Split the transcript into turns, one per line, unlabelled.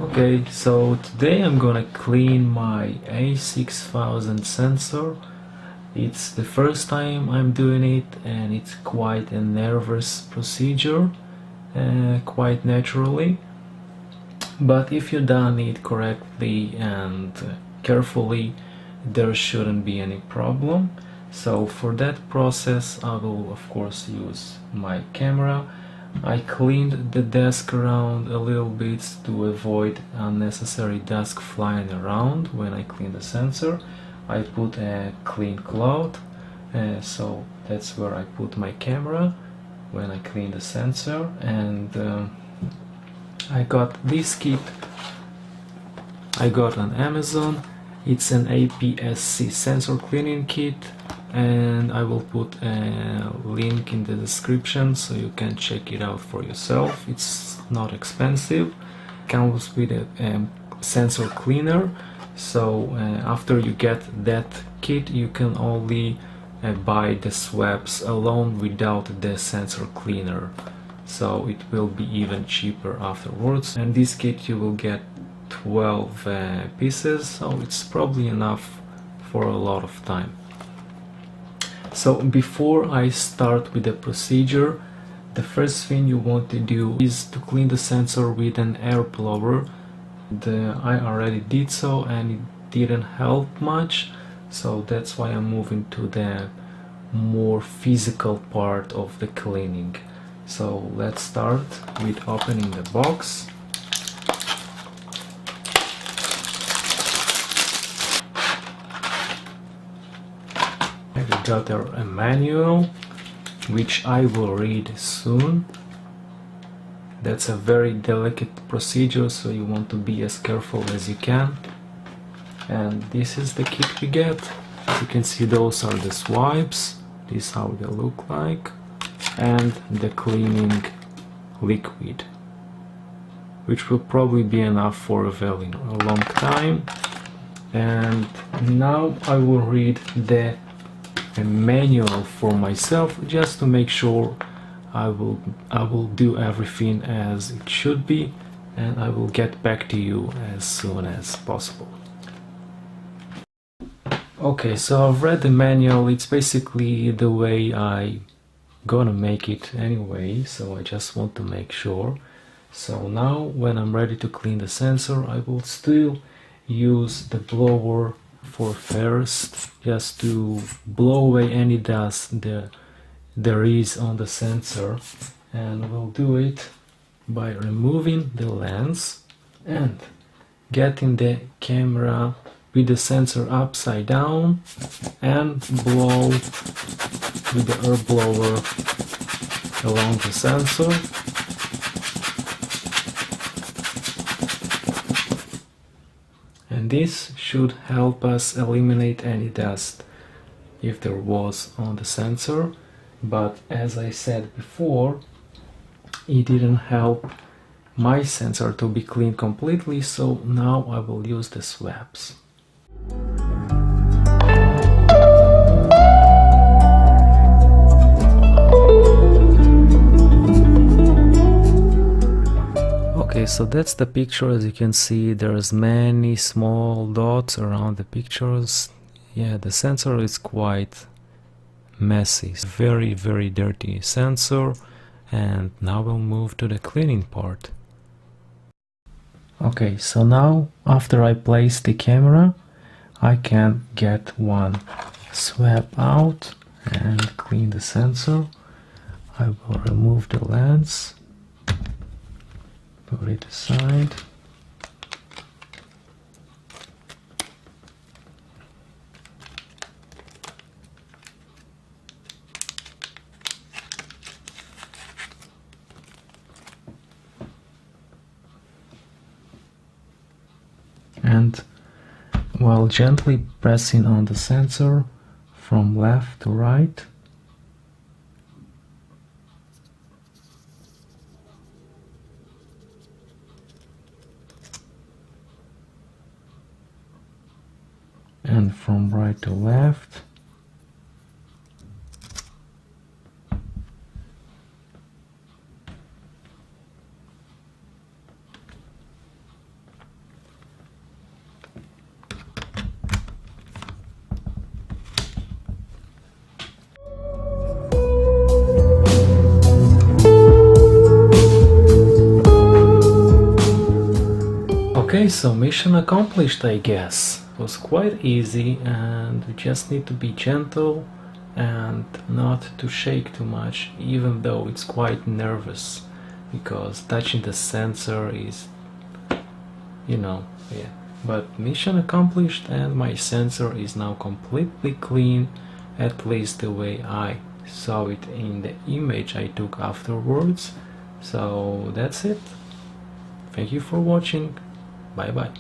Okay, so today I'm gonna clean my A6000 sensor. It's the first time I'm doing it and it's quite a nervous procedure, quite naturally. But if you done it correctly and carefully, there shouldn't be any problem. So for that process I will of course use my camera. I cleaned the desk around a little bit to avoid unnecessary dust flying around when I clean the sensor. I put a clean cloth, so that's where I put my camera when I clean the sensor. And I got this kit I got on Amazon. It's an aps-c sensor cleaning kit, and I will put a link in the description so you can check it out for yourself. It's not expensive. Comes with a sensor cleaner, so after you get that kit you can only buy the swabs alone without the sensor cleaner, so it will be even cheaper afterwards. And this kit you will get 12 pieces, so it's probably enough for a lot of time. So before I start with the procedure, the first thing you want to do is to clean the sensor with an air blower. I already did so and it didn't help much, so that's why I'm moving to the more physical part of the cleaning. So let's start with opening the box. I got a manual which I will read soon. That's a very delicate procedure, so you want to be as careful as you can. And this is the kit we get. As you can see, those are the swabs. This is how they look like. And the cleaning liquid, which will probably be enough for a very long time. And now I will read the manual for myself, just to make sure I will do everything as it should be, and I will get back to you as soon as possible. Okay, so I've read the manual. It's basically the way I gonna make it anyway, so I just want to make sure. So now when I'm ready to clean the sensor, I will still use the blower for first, just to blow away any dust there is on the sensor. And we'll do it by removing the lens and getting the camera with the sensor upside down and blow with the air blower along the sensor. And this should help us eliminate any dust if there was on the sensor. But as I said before, it didn't help my sensor to be cleaned completely, so now I will use the swabs. Okay, so that's the picture. As you can see, there's many small dots around the pictures. Yeah, the sensor is quite messy. It's very dirty sensor. And now we'll move to the cleaning part. Okay, so now after I place the camera, I can get one swab out and clean the sensor. I will remove the lens, put it aside. And while gently pressing on the sensor from left to right, and from right to left, Okay, so mission accomplished, I guess. It was quite easy, and we just need to be gentle and not to shake too much, even though it's quite nervous, because touching the sensor is, yeah. But mission accomplished, and my sensor is now completely clean, at least the way I saw it in the image I took afterwards. So that's it. Thank you for watching. Bye bye.